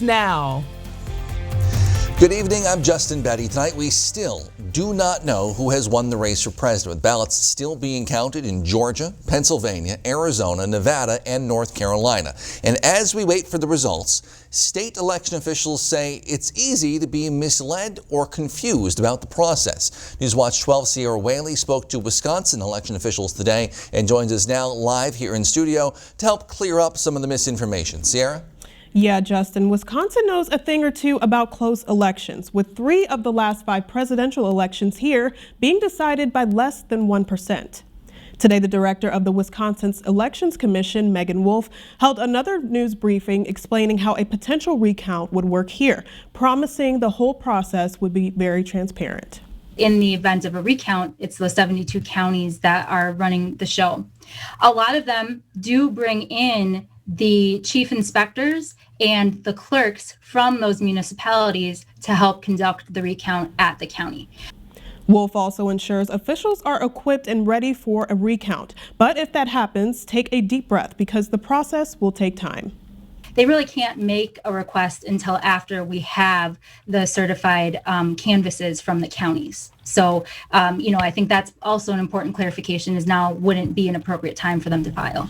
Now. Good evening, I'm Justin Betty. Tonight we still do not know who has won the race for president, with ballots still being counted in Georgia, Pennsylvania, Arizona, Nevada, and North Carolina. And as we wait for the results, state election officials say it's easy to be misled or confused about the process. Newswatch 12 Sierra Whaley spoke to Wisconsin election officials today and joins us now live here in studio to help clear up some of the misinformation. Sierra? Yeah, Justin, Wisconsin knows a thing or two about close elections, with 3 of the last 5 presidential elections here being decided by less than 1%. Today, the director of the Wisconsin's Elections Commission, Megan Wolf, held another news briefing explaining how a potential recount would work here, promising the whole process would be very transparent. In the event of a recount, it's the 72 counties that are running the show. A lot of them do bring in the chief inspectors and the clerks from those municipalities to help conduct the recount at the county. Wolf also ensures officials are equipped and ready for a recount. But if that happens, take a deep breath because the process will take time. They really can't make a request until after we have the certified canvases from the counties. So, I think that's also an important clarification, is now wouldn't be an appropriate time for them to file.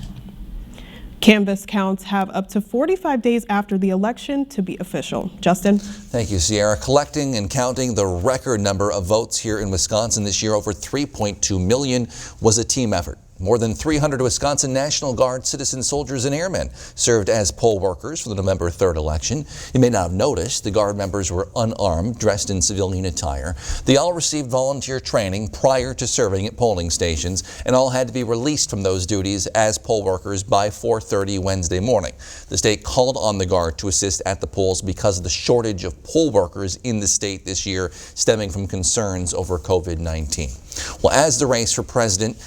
Canvass counts have up to 45 days after the election to be official. Justin? Thank you, Sierra. Collecting and counting the record number of votes here in Wisconsin this year, over 3.2 million, was a team effort. More than 300 Wisconsin National Guard citizen soldiers and airmen served as poll workers for the November 3rd election. You may not have noticed, the Guard members were unarmed, dressed in civilian attire. They all received volunteer training prior to serving at polling stations, and all had to be released from those duties as poll workers by 4:30 Wednesday morning. The state called on the Guard to assist at the polls because of the shortage of poll workers in the state this year, stemming from concerns over COVID-19. Well, as the race for president,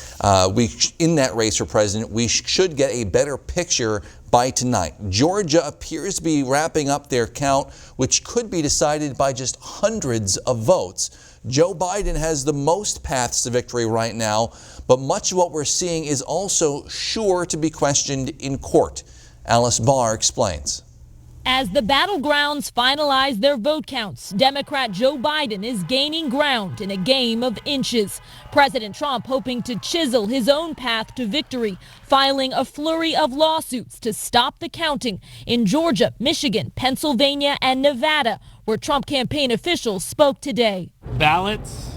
we should get a better picture by tonight. Georgia appears to be wrapping up their count, which could be decided by just hundreds of votes. Joe Biden has the most paths to victory right now, but much of what we're seeing is also sure to be questioned in court. Alice Barr explains. As the battlegrounds finalize their vote counts, Democrat Joe Biden is gaining ground in a game of inches. President Trump hoping to chisel his own path to victory, filing a flurry of lawsuits to stop the counting in Georgia, Michigan, Pennsylvania, and Nevada, where Trump campaign officials spoke today. Ballots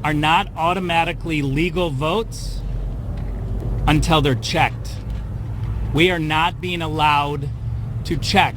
are not automatically legal votes until they're checked. We are not being allowed to check.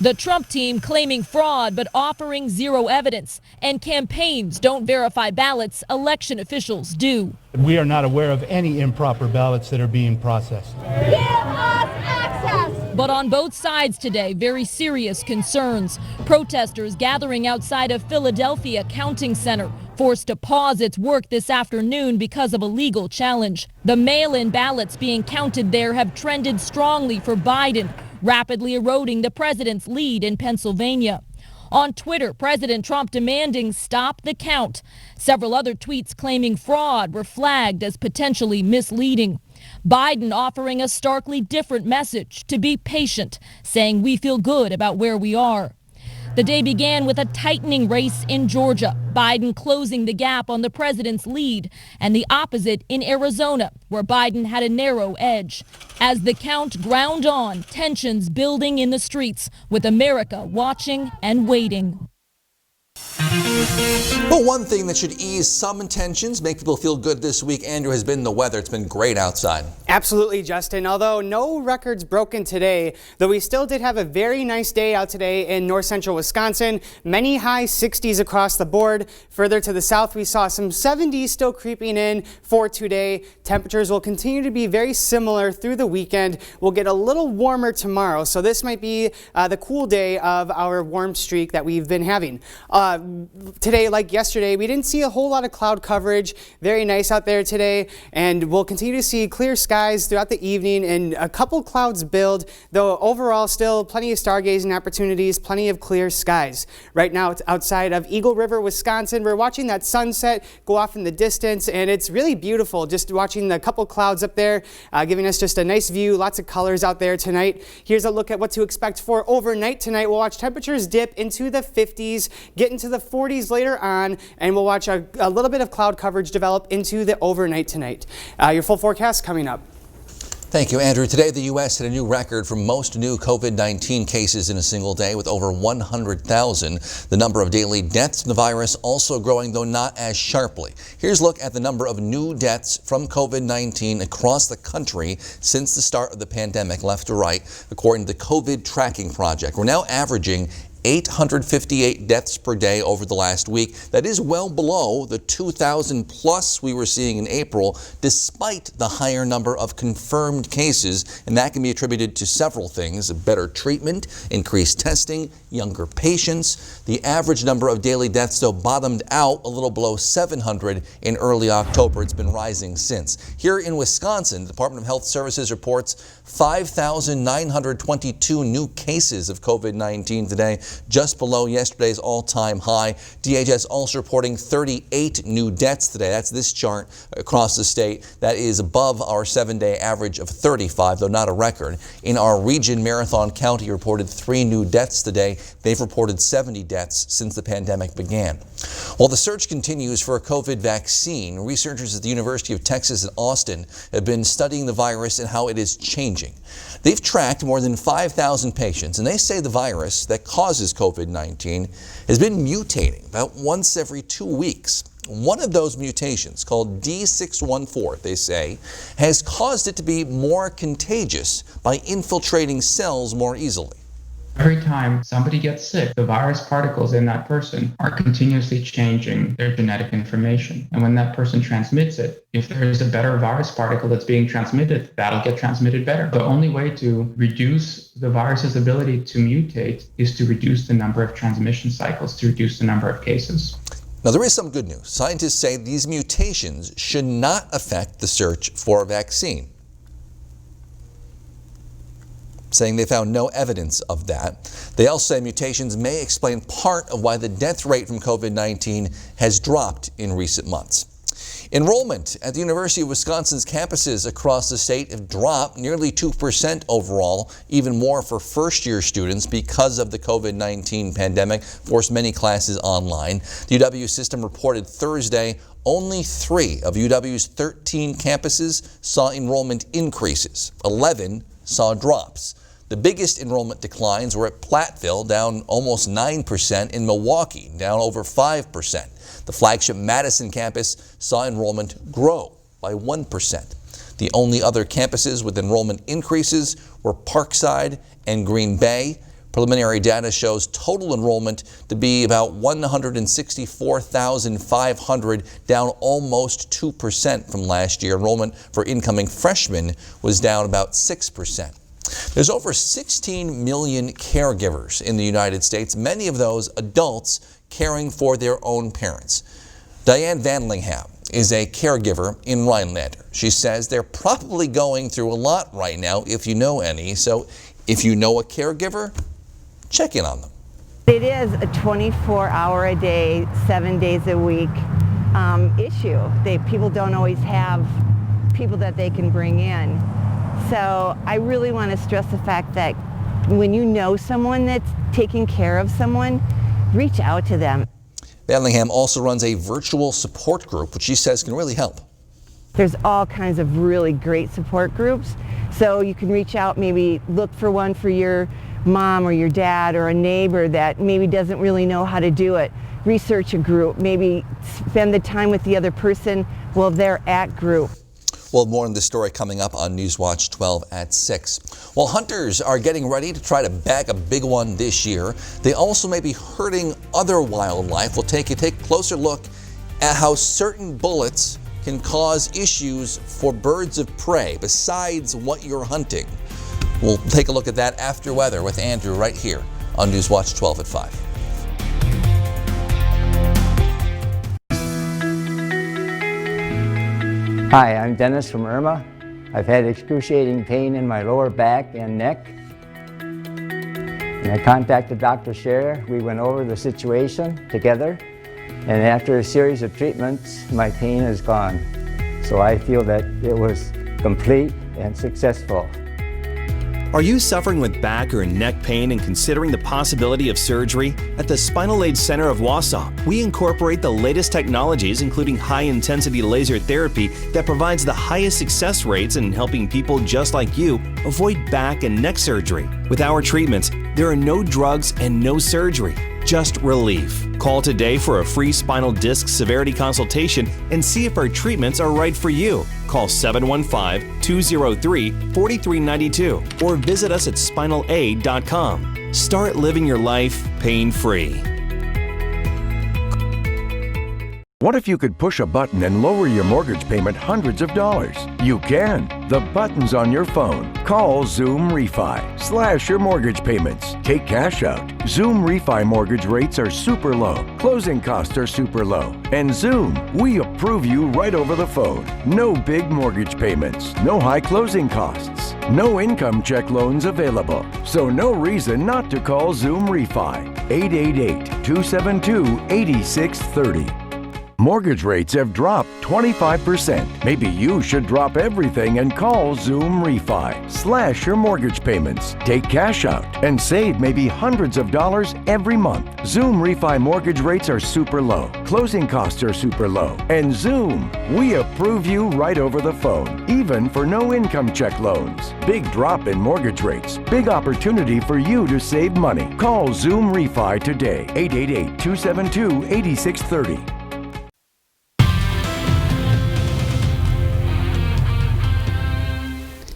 The Trump team claiming fraud but offering zero evidence, and campaigns don't verify ballots, election officials do. We are not aware of any improper ballots that are being processed. Give us access! But on both sides today, very serious concerns. Protesters gathering outside a Philadelphia counting center forced to pause its work this afternoon because of a legal challenge. The mail-in ballots being counted there have trended strongly for Biden, rapidly eroding the president's lead in Pennsylvania. On Twitter, President Trump demanding stop the count. Several other tweets claiming fraud were flagged as potentially misleading. Biden offering a starkly different message: to be patient, saying we feel good about where we are. The day began with a tightening race in Georgia, Biden closing the gap on the president's lead, and the opposite in Arizona, where Biden had a narrow edge. As the count ground on, tensions building in the streets, with America watching and waiting. But one thing that should ease some tensions, make people feel good this week, Andrew, has been the weather. It's been great outside. Absolutely, Justin. Although no records broken today, though we still did have a very nice day out today in north central Wisconsin. Many high 60s across the board. Further to the south, we saw some 70s still creeping in for today. Temperatures will continue to be very similar through the weekend. We'll get a little warmer tomorrow, so this might be the cool day of our warm streak that we've been having. today, like yesterday, we didn't see a whole lot of cloud coverage. Very nice out there today, and we'll continue to see clear skies throughout the evening and a couple clouds build, though overall still plenty of stargazing opportunities, plenty of clear skies. Right now it's outside of Eagle River, Wisconsin. We're watching that sunset go off in the distance, and it's really beautiful just watching the couple clouds up there, giving us just a nice view, lots of colors out there tonight. Here's a look at what to expect for overnight tonight. We'll watch temperatures dip into the 50s, get into the 40s later on, and we'll watch a little bit of cloud coverage develop into the overnight tonight. Your full forecast coming up. Thank you, Andrew. Today, the U.S. hit a new record for most new COVID-19 cases in a single day with over 100,000. The number of daily deaths from the virus also growing, though not as sharply. Here's a look at the number of new deaths from COVID-19 across the country since the start of the pandemic, left to right, according to the COVID Tracking Project. We're now averaging 858 deaths per day over the last week. That is well below the 2,000 plus we were seeing in April, despite the higher number of confirmed cases. And that can be attributed to several things: better treatment, increased testing, younger patients. The average number of daily deaths, though, bottomed out a little below 700 in early October. It's been rising since. Here in Wisconsin, the Department of Health Services reports 5,922 new cases of COVID-19 today, just below yesterday's all-time high. DHS also reporting 38 new deaths today. That's this chart across the state. That is above our 7-day average of 35, though not a record. In our region, Marathon County reported 3 new deaths today. They've reported 70 deaths since the pandemic began. While the search continues for a COVID vaccine, researchers at the University of Texas at Austin have been studying the virus and how it is changing. They've tracked more than 5,000 patients, and they say the virus that causes COVID-19 has been mutating about once every 2 weeks. One of those mutations, called D614, they say, has caused it to be more contagious by infiltrating cells more easily. Every time somebody gets sick, the virus particles in that person are continuously changing their genetic information. And when that person transmits it, if there is a better virus particle that's being transmitted, that'll get transmitted better. The only way to reduce the virus's ability to mutate is to reduce the number of transmission cycles, to reduce the number of cases. Now, there is some good news. Scientists say these mutations should not affect the search for a vaccine, saying they found no evidence of that. They also say mutations may explain part of why the death rate from COVID-19 has dropped in recent months. Enrollment at the University of Wisconsin's campuses across the state have dropped nearly 2% overall, even more for first-year students because of the COVID-19 pandemic forced many classes online. The UW system reported Thursday only 3 of UW's 13 campuses saw enrollment increases. 11 saw drops. The biggest enrollment declines were at Platteville, down almost 9%, in Milwaukee, down over 5%. The flagship Madison campus saw enrollment grow by 1%. The only other campuses with enrollment increases were Parkside and Green Bay. Preliminary data shows total enrollment to be about 164,500, down almost 2% from last year. Enrollment for incoming freshmen was down about 6%. There's over 16 million caregivers in the United States, many of those adults caring for their own parents. Diane Vanlingham is a caregiver in Rhinelander. She says they're probably going through a lot right now, if you know any. So if you know a caregiver, check in on them. It is a 24-hour-a-day, 7 days a week issue. People don't always have people that they can bring in. So I really want to stress the fact that when you know someone that's taking care of someone, reach out to them. Vanlingham also runs a virtual support group, which she says can really help. There's all kinds of really great support groups. So you can reach out, maybe look for one for your mom or your dad or a neighbor that maybe doesn't really know how to do it. Research a group, maybe spend the time with the other person while they're at group. Well, more on this story coming up on Newswatch 12 at 6. Well, hunters are getting ready to try to bag a big one this year. They also may be hurting other wildlife. We'll take a closer look at how certain bullets can cause issues for birds of prey besides what you're hunting. We'll take a look at that after weather with Andrew right here on Newswatch 12 at 5. Hi, I'm Dennis from Irma. I've had excruciating pain in my lower back and neck. And I contacted Dr. Scherer. We went over the situation together. And after a series of treatments, my pain is gone. So I feel that it was complete and successful. Are you suffering with back or neck pain and considering the possibility of surgery? At the Spinal Aid Center of Wausau, we incorporate the latest technologies, including high-intensity laser therapy that provides the highest success rates in helping people just like you avoid back and neck surgery. With our treatments, there are no drugs and no surgery, just relief. Call today for a free spinal disc severity consultation and see if our treatments are right for you. Call 715-203-4392 or visit us at spinalaid.com. Start living your life pain-free. What if you could push a button and lower your mortgage payment hundreds of dollars? You can. The button's on your phone. Call Zoom Refi. Slash your mortgage payments. Take cash out. Zoom Refi mortgage rates are super low. Closing costs are super low. And Zoom, we approve you right over the phone. No big mortgage payments. No high closing costs. No income check loans available. So no reason not to call Zoom Refi. 888-272-8630. Mortgage rates have dropped 25%. Maybe you should drop everything and call Zoom Refi. Slash your mortgage payments, take cash out, and save maybe hundreds of dollars every month. Zoom Refi mortgage rates are super low. Closing costs are super low. And Zoom, we approve you right over the phone, even for no income check loans. Big drop in mortgage rates. Big opportunity for you to save money. Call Zoom Refi today. 888-272-8630.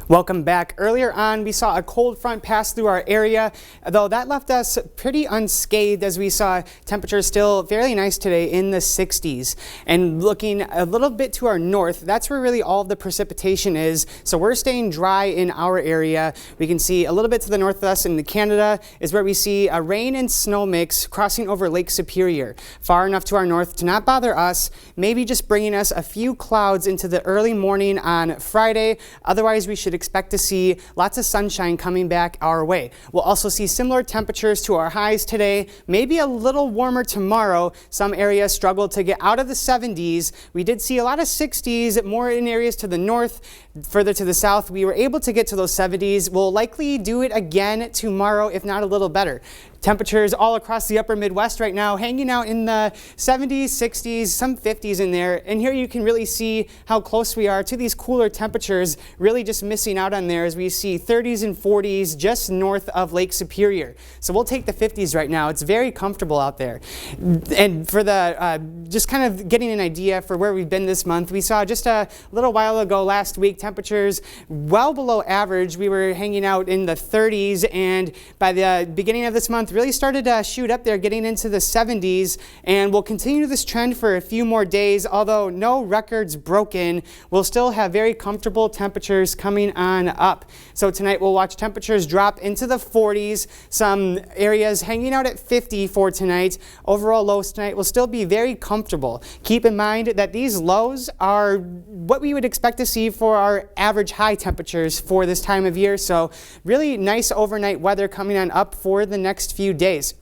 Welcome back. Earlier on, we saw a cold front pass through our area, though that left us pretty unscathed as we saw temperatures still fairly nice today in the 60s. And looking a little bit to our north, that's where really all of the precipitation is. So we're staying dry in our area. We can see a little bit to the north of us in Canada is where we see a rain and snow mix crossing over Lake Superior. Far enough to our north to not bother us, maybe just bringing us a few clouds into the early morning on Friday. Otherwise, we should expect to see lots of sunshine coming back our way. We'll also see similar temperatures to our highs today, maybe a little warmer tomorrow. Some areas struggled to get out of the 70s. We did see a lot of 60s, more in areas to the north. Further to the south, we were able to get to those 70s. We'll likely do it again tomorrow, if not a little better. Temperatures all across the upper Midwest right now hanging out in the 70s, 60s, some 50s in there. And here you can really see how close we are to these cooler temperatures, really just missing out on there as we see 30s and 40s just north of Lake Superior. So we'll take the 50s right now. It's very comfortable out there. And for the just kind of getting an idea for where we've been this month, we saw just a little while ago last week temperatures well below average. We were hanging out in the 30s, and by the beginning of this month really started to shoot up there, getting into the 70s, and we'll continue this trend for a few more days. Although no records broken, we'll still have very comfortable temperatures coming on up. So tonight we'll watch temperatures drop into the 40s, some areas hanging out at 50 for tonight. Overall lows tonight will still be very comfortable. Keep in mind that these lows are what we would expect to see for our average high temperatures for this time of year. So really nice overnight weather coming on up for the next few days.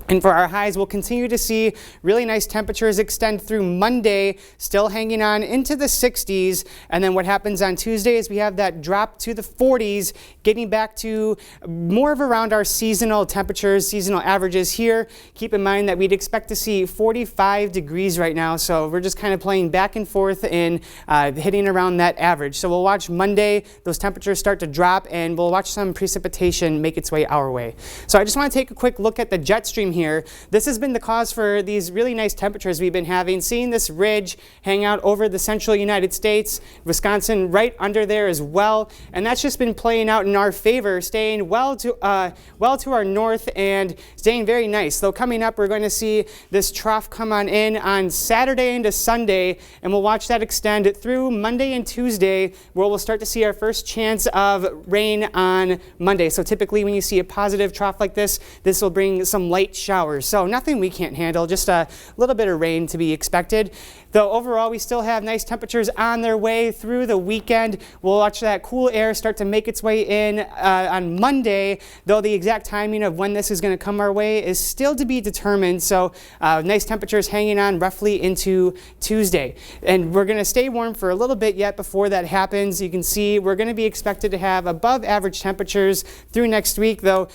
And for our highs, we'll continue to see really nice temperatures extend through Monday, still hanging on into the 60s. And then what happens on Tuesday is we have that drop to the 40s, getting back to more of around our seasonal temperatures, seasonal averages here. Keep in mind that we'd expect to see 45 degrees right now. So we're just kind of playing back and forth and hitting around that average. So we'll watch Monday, those temperatures start to drop, and we'll watch some precipitation make its way our way. So I just want to take a quick look at the jet stream here. This has been the cause for these really nice temperatures we've been having. Seeing this ridge hang out over the central United States, Wisconsin right under there as well, and that's just been playing out in our favor, staying well to our north and staying very nice. So coming up, we're going to see this trough come on in on Saturday into Sunday, and we'll watch that extend through Monday and Tuesday, where we'll start to see our first chance of rain on Monday. So typically when you see a positive trough like this will bring some light showers. So nothing we can't handle, just a little bit of rain to be expected. Though overall, we still have nice temperatures on their way through the weekend. We'll watch that cool air start to make its way in on Monday, though the exact timing of when this is going to come our way is still to be determined. So nice temperatures hanging on roughly into Tuesday. And we're going to stay warm for a little bit yet before that happens. You can see we're going to be expected to have above average temperatures through next week, though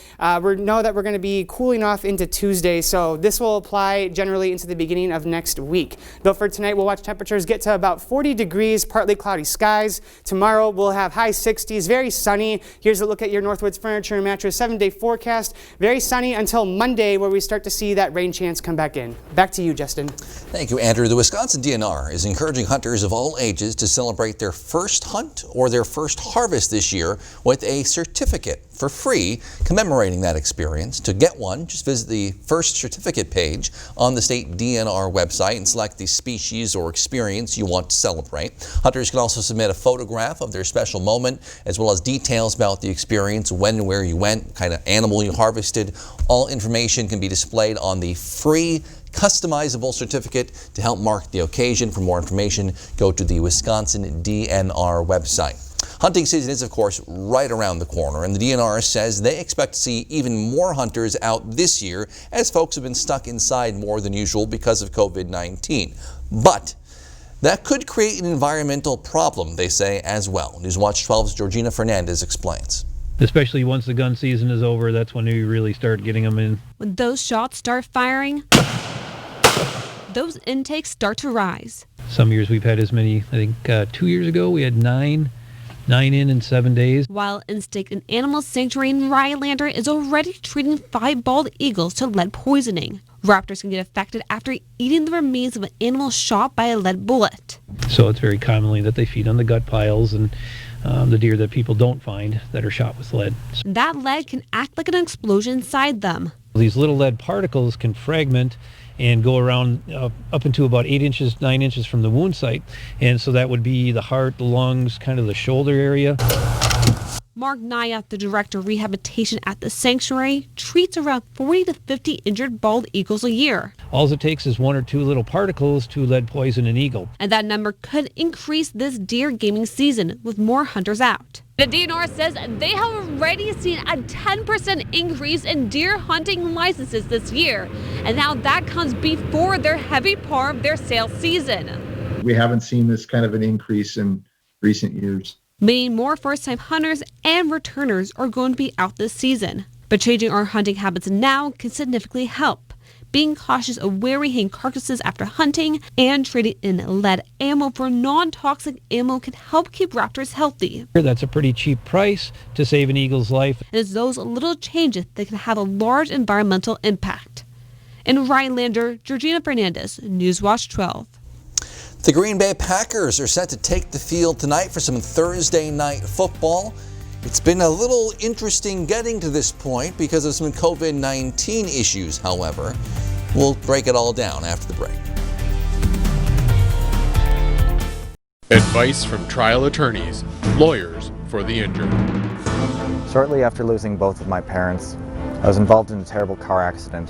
we know that we're going to be cooling off into Tuesday. So this will apply generally into the beginning of next week. Though for tonight, we'll watch temperatures get to about 40 degrees, partly cloudy skies. Tomorrow, we'll have high 60s, very sunny. Here's a look at your Northwoods Furniture and Mattress 7-day forecast. Very sunny until Monday, where we start to see that rain chance come back in. Back to you, Justin. Thank you, Andrew. The Wisconsin DNR is encouraging hunters of all ages to celebrate their first hunt or their first harvest this year with a certificate for free commemorating that experience. To get one, just visit the first certificate page on the state DNR website and select the species or experience you want to celebrate. Hunters can also submit a photograph of their special moment, as well as details about the experience, when and where you went, what kind of animal you harvested. All information can be displayed on the free customizable certificate to help mark the occasion. For more information, go to the Wisconsin DNR website. Hunting season is, of course, right around the corner, and the DNR says they expect to see even more hunters out this year as folks have been stuck inside more than usual because of COVID-19. But that could create an environmental problem, they say, as well. Newswatch 12's Georgina Fernandez explains. Especially once the gun season is over, that's when you really start getting them in. When those shots start firing, those intakes start to rise. Some years we've had as many, I think 2 years ago we had nine in 7 days. While Instinct, an animal sanctuary in Rhinelander, is already treating 5 bald eagles to lead poisoning. Raptors can get affected after eating the remains of an animal shot by a lead bullet. So it's very commonly that they feed on the gut piles and the deer that people don't find that are shot with lead. That lead can act like an explosion inside them. These little lead particles can fragment and go around up into about 8 inches, 9 inches from the wound site. And so that would be the heart, the lungs, kind of the shoulder area. Mark Naya, the director of rehabilitation at the sanctuary, treats around 40 to 50 injured bald eagles a year. All it takes is 1 or 2 little particles to lead poison an eagle. And that number could increase this deer gaming season with more hunters out. The DNR says they have already seen a 10% increase in deer hunting licenses this year. And now that comes before their heavy part of their sales season. We haven't seen this kind of an increase in recent years. Meaning more first-time hunters and returners are going to be out this season. But changing our hunting habits now can significantly help. Being cautious of where we hang carcasses after hunting and trading in lead ammo for non-toxic ammo can help keep raptors healthy. That's a pretty cheap price to save an eagle's life. It's those little changes that can have a large environmental impact. In Rhinelander, Georgina Fernandez, Newswatch 12. The Green Bay Packers are set to take the field tonight for some Thursday night football. It's been a little interesting getting to this point because of some COVID-19 issues, however. We'll break it all down after the break. Advice from trial attorneys, lawyers for the injured. Shortly after losing both of my parents, I was involved in a terrible car accident,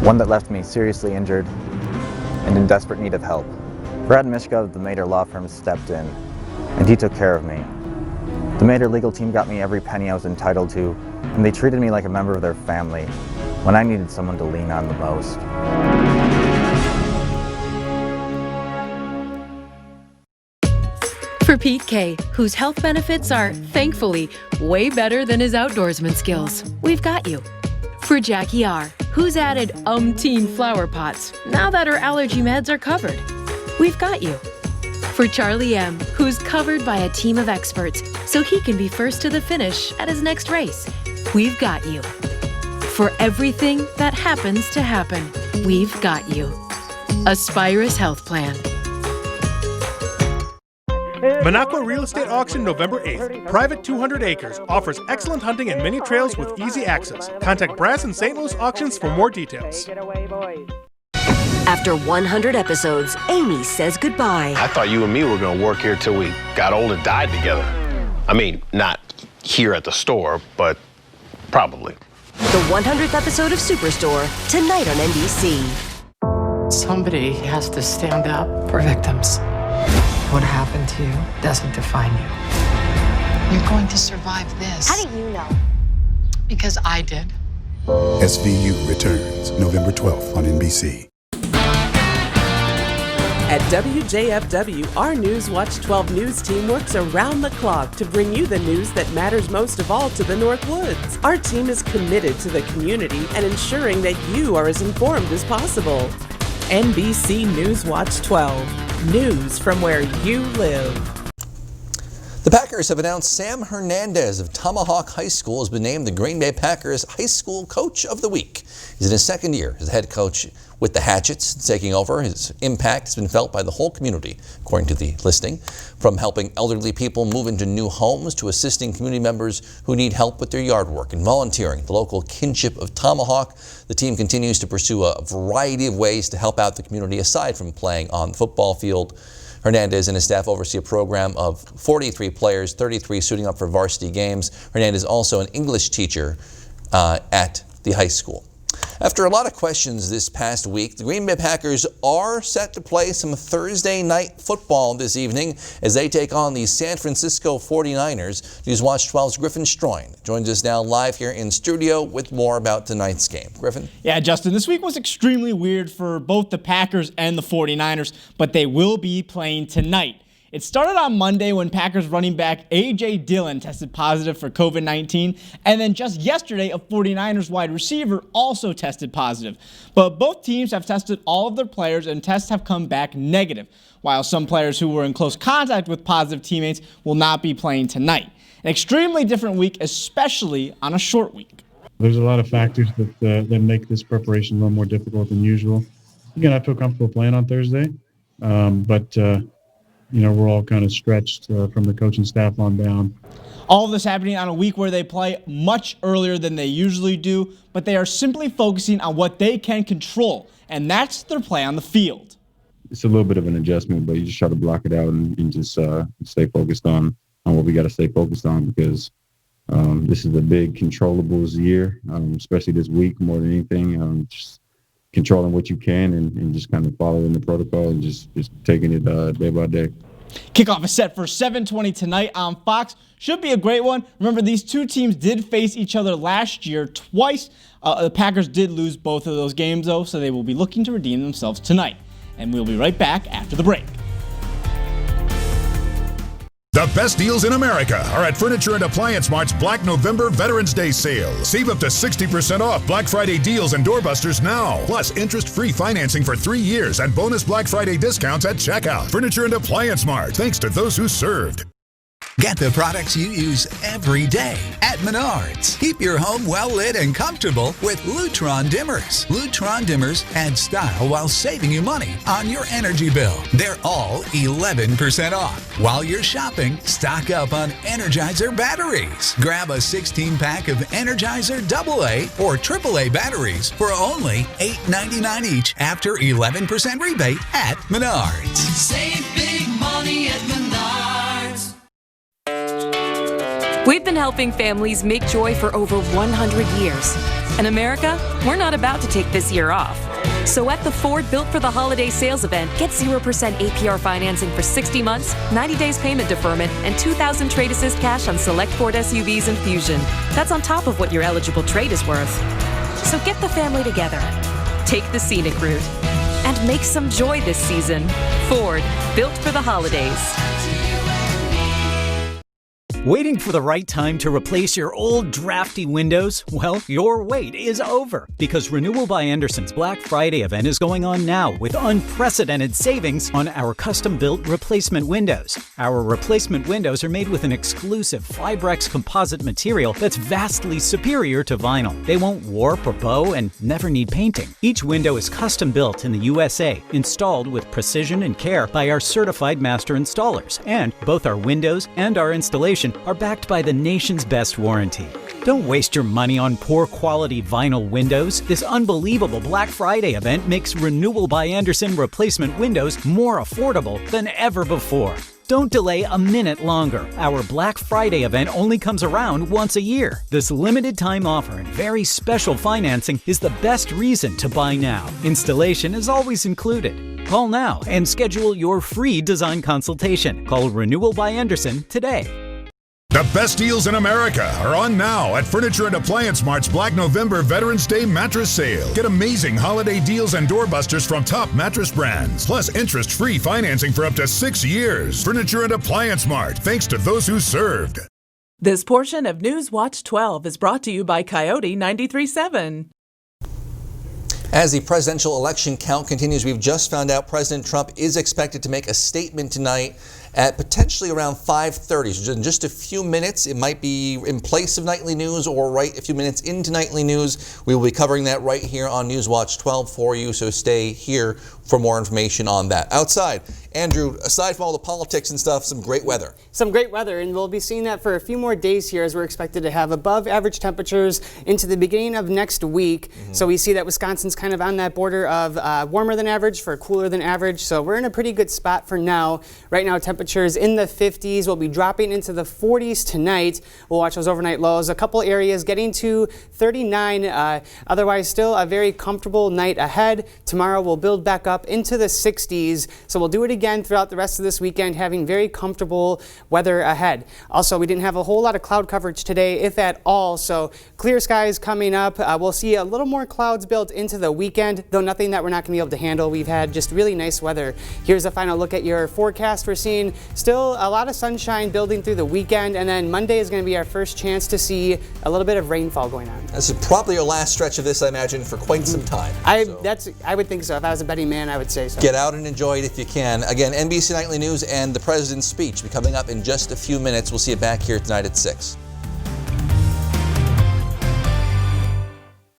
one that left me seriously injured and in desperate need of help. Brad Mishka of the Mader Law Firm stepped in, and he took care of me. The Mader legal team got me every penny I was entitled to, and they treated me like a member of their family when I needed someone to lean on the most. For Pete K, whose health benefits are, thankfully, way better than his outdoorsman skills, we've got you. For Jackie R, who's added umpteen flower pots now that her allergy meds are covered, we've got you. For Charlie M, who's covered by a team of experts so he can be first to the finish at his next race, we've got you. For everything that happens to happen, we've got you. Aspirus Health Plan. Minocqua Real Estate Auction November 8th. Private 200 acres. Offers excellent hunting and many trails with easy access. Contact Brass and St. Louis Auctions for more details. After 100 episodes, Amy says goodbye. I thought you and me were going to work here till we got old and died together. I mean, not here at the store, but probably. The 100th episode of Superstore, tonight on NBC. Somebody has to stand up for victims. What happened to you doesn't define you. You're going to survive this. How do you know? Because I did. SVU returns November 12th on NBC. At WJFW, our Newswatch 12 News team works around the clock to bring you the news that matters most of all to the North Woods. Our team is committed to the community and ensuring that you are as informed as possible. NBC Newswatch 12, news from where you live. The Packers have announced Sam Hernandez of Tomahawk High School has been named the Green Bay Packers High School Coach of the Week. He's in his second year as head coach with the Hatchets taking over. His impact has been felt by the whole community, according to the listing, from helping elderly people move into new homes to assisting community members who need help with their yard work and volunteering. The local kinship of Tomahawk, the team continues to pursue a variety of ways to help out the community aside from playing on the football field. Hernandez and his staff oversee a program of 43 players, 33 suiting up for varsity games. Hernandez is also an English teacher at the high school. After a lot of questions this past week, the Green Bay Packers are set to play some Thursday night football this evening as they take on the San Francisco 49ers. Newswatch 12's Griffin Stroin joins us now live here in studio with more about tonight's game. Griffin? Yeah, Justin, this week was extremely weird for both the Packers and the 49ers, but they will be playing tonight. It started on Monday when Packers running back A.J. Dillon tested positive for COVID-19, and then just yesterday, a 49ers wide receiver also tested positive. But both teams have tested all of their players, and tests have come back negative, while some players who were in close contact with positive teammates will not be playing tonight. An extremely different week, especially on a short week. There's a lot of factors that make this preparation a little more difficult than usual. Again, I feel comfortable playing on Thursday, but we're all kind of stretched from the coaching staff on down. All of this happening on a week where they play much earlier than they usually do, but they are simply focusing on what they can control, and that's their play on the field. It's a little bit of an adjustment, but you just try to block it out and just stay focused on what we got to stay focused on, because this is a big controllables year, especially this week more than anything. Just controlling what you can and just kind of following the protocol and just taking it day by day. Kickoff is set for 7:20 tonight on Fox. Should be a great one. Remember, these two teams did face each other last year twice. The Packers did lose both of those games, though, so they will be looking to redeem themselves tonight. And we'll be right back after the break. The best deals in America are at Furniture and Appliance Mart's Black November Veterans Day sale. Save up to 60% off Black Friday deals and doorbusters now. Plus interest-free financing for 3 years and bonus Black Friday discounts at checkout. Furniture and Appliance Mart. Thanks to those who served. Get the products you use every day at Menards. Keep your home well lit and comfortable with Lutron dimmers. Lutron dimmers add style while saving you money on your energy bill. They're all 11% off. While you're shopping, stock up on Energizer batteries. Grab a 16-pack of Energizer AA or AAA batteries for only $8.99 each after 11% rebate at Menards. Save big money at Menards. We've been helping families make joy for over 100 years. In America, we're not about to take this year off. So at the Ford Built for the Holiday sales event, get 0% APR financing for 60 months, 90 days payment deferment, and $2,000 trade assist cash on select Ford SUVs and Fusion. That's on top of what your eligible trade is worth. So get the family together, take the scenic route, and make some joy this season. Ford, Built for the Holidays. Waiting for the right time to replace your old drafty windows? Well, your wait is over, because Renewal by Andersen's Black Friday event is going on now with unprecedented savings on our custom-built replacement windows. Our replacement windows are made with an exclusive Fibrex composite material that's vastly superior to vinyl. They won't warp or bow and never need painting. Each window is custom-built in the USA, installed with precision and care by our certified master installers, and both our windows and our installation are backed by the nation's best warranty. Don't waste your money on poor quality vinyl windows. This unbelievable Black Friday event makes Renewal by Andersen replacement windows more affordable than ever before. Don't delay a minute longer. Our Black Friday event only comes around once a year. This limited time offer and very special financing is the best reason to buy now. Installation is always included. Call now and schedule your free design consultation. Call Renewal by Anderson today. The best deals in America are on now at Furniture and Appliance Mart's Black November Veterans Day mattress sale. Get amazing holiday deals and doorbusters from top mattress brands, plus interest-free financing for up to 6 years. Furniture and Appliance Mart, thanks to those who served. This portion of News Watch 12 is brought to you by Coyote 93.7. As the presidential election count continues, we've just found out President Trump is expected to make a statement tonight at potentially around 5:30. So in just a few minutes, it might be in place of Nightly News or right a few minutes into Nightly News. We will be covering that right here on News Watch 12 for you, so stay here for more information on that. Outside, Andrew, aside from all the politics and stuff, some great weather. Some great weather, and we'll be seeing that for a few more days here as we're expected to have above average temperatures into the beginning of next week. So we see that Wisconsin's kind of on that border of warmer than average for cooler than average. So we're in a pretty good spot for now. Right now, temperatures in the 50s. We'll be dropping into the 40s tonight. We'll watch those overnight lows. A couple areas getting to 39. Otherwise, still a very comfortable night ahead. Tomorrow we'll build back up into the 60s. So we'll do it again throughout the rest of this weekend, having very comfortable weather ahead. Also, we didn't have a whole lot of cloud coverage today, if at all. So clear skies coming up. We'll see a little more clouds built into the weekend, though nothing that we're not going to be able to handle. We've had just really nice weather. Here's a final look at your forecast. We're seeing still a lot of sunshine building through the weekend, and then Monday is going to be our first chance to see a little bit of rainfall going on. This is probably your last stretch of this, I imagine, for quite some time. I would think so. If I was a betting man, I would say so. Get out and enjoy it if you can. Again, NBC Nightly News and the President's speech will be coming up in just a few minutes. We'll see you back here tonight at 6.